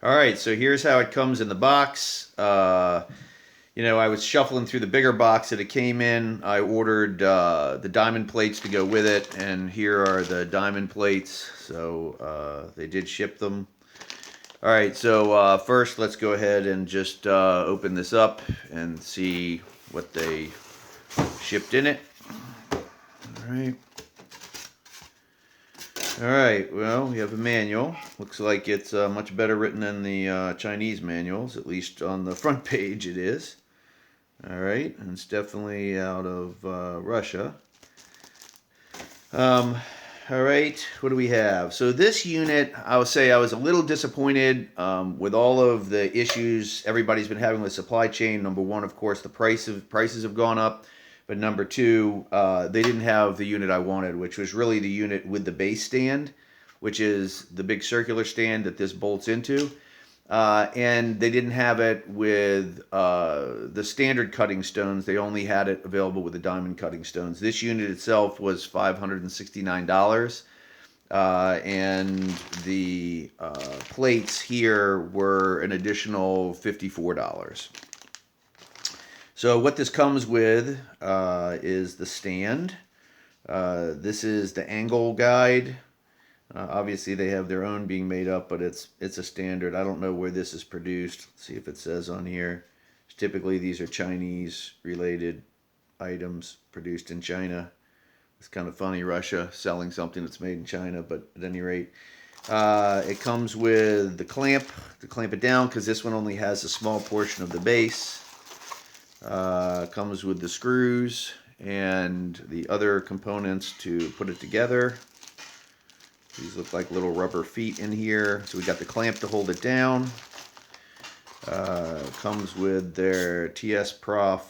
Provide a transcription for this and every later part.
All right, so here's how it comes in the box. I was shuffling through the bigger box that it came in. I ordered the diamond plates to go with it, and here are the diamond plates. So they did ship them. All right, so first let's go ahead and just open this up and see what they shipped in it. All right. All right, well, we have a manual. Looks like it's much better written than the Chinese manuals, at least on the front page it is. All right, and it's definitely out of Russia. Um, all right, what do we have? So this unit, I would say I was a little disappointed with all of the issues everybody's been having with supply chain. Number one, of course, the prices have gone up. But number two, they didn't have the unit I wanted, which was really the unit with the base stand, which is the big circular stand that this bolts into. And they didn't have it with the standard cutting stones. They only had it available with the diamond cutting stones. This unit itself was $569. And the plates here were an additional $54. So what this comes with is the stand. This is the angle guide. Obviously, they have their own being made up, but it's a standard. I don't know where this is produced. Let's see if it says on here. Typically, these are Chinese-related items produced in China. It's kind of funny, Russia selling something that's made in China, but at any rate, it comes with the clamp to clamp it down because this one only has a small portion of the base. Comes with the screws and the other components to put it together. These look like little rubber feet in here. So we got the clamp to hold it down. Comes with their TSPROF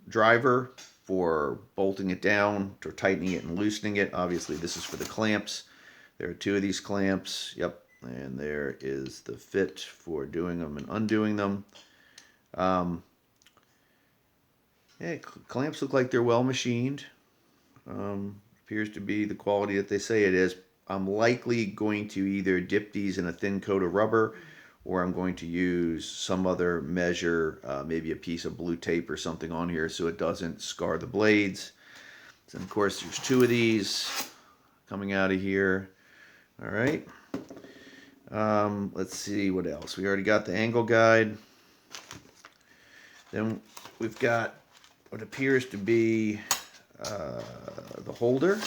driver for bolting it down, or tightening it and loosening it. Obviously, this is for the clamps. There are two of these clamps. Yep. And there is the fit for doing them and undoing them. Yeah, clamps look like they're well machined. Appears to be the quality that they say it is. I'm likely going to either dip these in a thin coat of rubber, or I'm going to use some other measure, maybe a piece of blue tape or something on here so it doesn't scar the blades. And of course, there's two of these coming out of here. All right. Let's see what else. We already got the angle guide. Then we've got what appears to be the holder.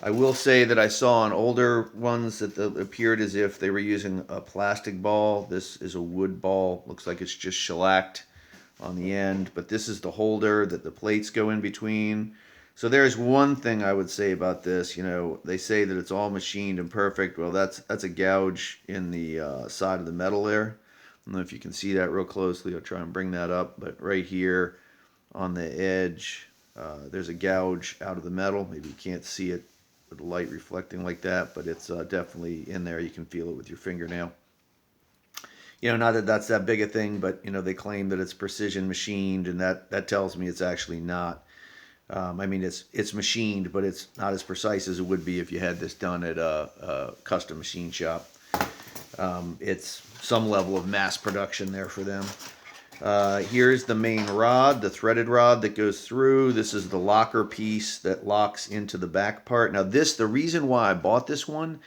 I will say that I saw on older ones that appeared as if they were using a plastic ball. This is a wood ball. Looks like it's just shellacked on the end. But this is the holder that the plates go in between. So there's one thing I would say about this. You know, they say that it's all machined and perfect. Well, that's a gouge in the side of the metal there. I don't know if you can see that real closely. I'll try and bring that up. But right here on the edge, there's a gouge out of the metal. Maybe you can't see it with the light reflecting like that, but it's definitely in there. You can feel it with your fingernail. You know, not that that's that big a thing, but you know, they claim that it's precision machined, and that tells me it's actually not. I mean, it's machined, but it's not as precise as it would be if you had this done at a custom machine shop. It's some level of mass production there for them. Here's the main rod, the threaded rod that goes through. This is the locker piece that locks into the back part. Now the reason why I bought this one,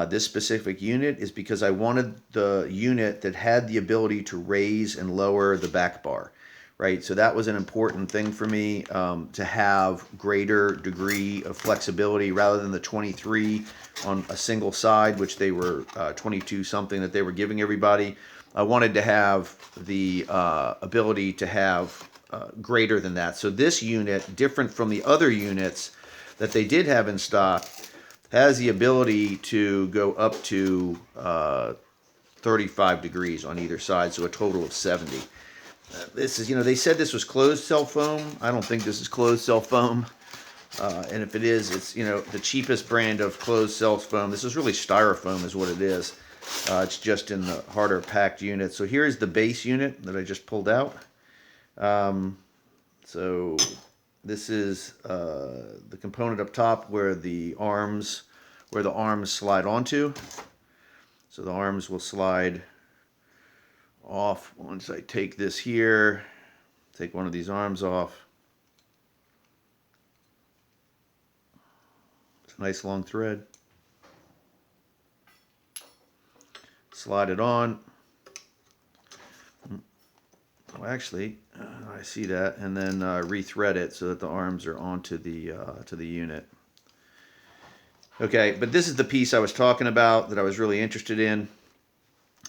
this specific unit, is because I wanted the unit that had the ability to raise and lower the back bar. Right, so that was an important thing for me, to have greater degree of flexibility rather than the 23 on a single side, which they were 22 something that they were giving everybody. I wanted to have the ability to have greater than that. So this unit, different from the other units that they did have in stock, has the ability to go up to 35 degrees on either side, so a total of 70. This is, you know, they said this was closed cell foam. I don't think this is closed cell foam. And if it is, it's, you know, the cheapest brand of closed cell foam. This is really styrofoam is what it is. It's just in the harder packed unit. So here's the base unit that I just pulled out. So this is the component up top where the arms slide onto. So the arms will slide off once I take this here, take one of these arms off. It's a nice long thread. Slide it on. Well, actually, I see that, and then rethread it so that the arms are onto the to the unit. Okay, but this is the piece I was talking about that I was really interested in,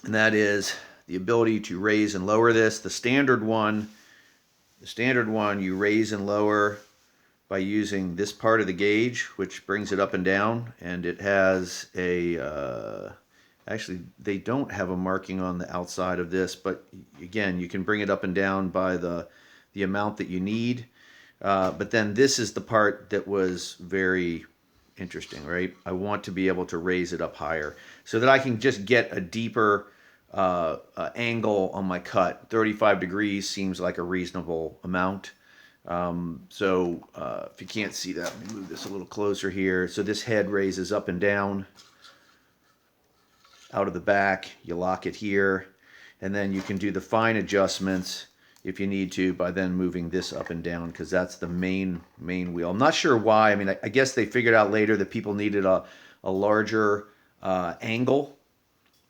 and that is the ability to raise and lower this. The standard one you raise and lower by using this part of the gauge, which brings it up and down, and it has a actually they don't have a marking on the outside of this, but again, you can bring it up and down by the amount that you need. But then this is the part that was very interesting, right? I want to be able to raise it up higher so that I can just get a deeper angle on my cut. 35 degrees seems like a reasonable amount. So if you can't see that, let me move this a little closer here. So this head raises up and down out of the back. You lock it here, and then you can do the fine adjustments if you need to by then moving this up and down, because that's the main wheel. I'm not sure why. I mean, I guess they figured out later that people needed a larger angle,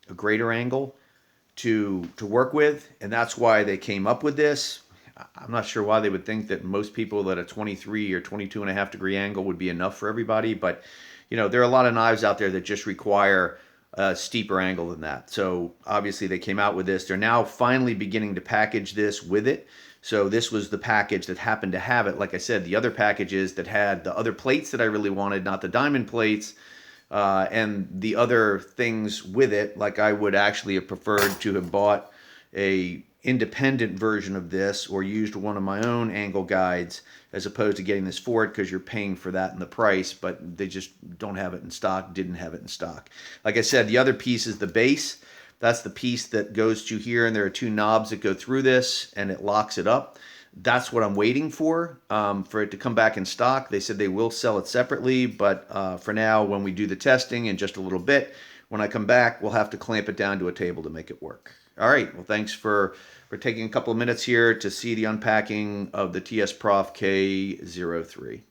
a greater angle to work with, and that's why they came up with this. I'm not sure why they would think that most people that a 23 or 22.5 degree angle would be enough for everybody, but you know, there are a lot of knives out there that just require a steeper angle than that. So obviously they came out with this. They're now finally beginning to package this with it. So this was the package that happened to have it. Like I said, the other packages that had the other plates that I really wanted, not the diamond plates, and the other things with it, like I would actually have preferred to have bought a independent version of this or used one of my own angle guides as opposed to getting this for it, because you're paying for that in the price, but they just don't have it in stock, didn't have it in stock. Like I said, the other piece is the base. That's the piece that goes to here, and there are two knobs that go through this, and it locks it up. That's what I'm waiting for it to come back in stock. They said they will sell it separately, but for now, when we do the testing in just a little bit, when I come back, we'll have to clamp it down to a table to make it work. All right, well, thanks for taking a couple of minutes here to see the unpacking of the TSPROF K03.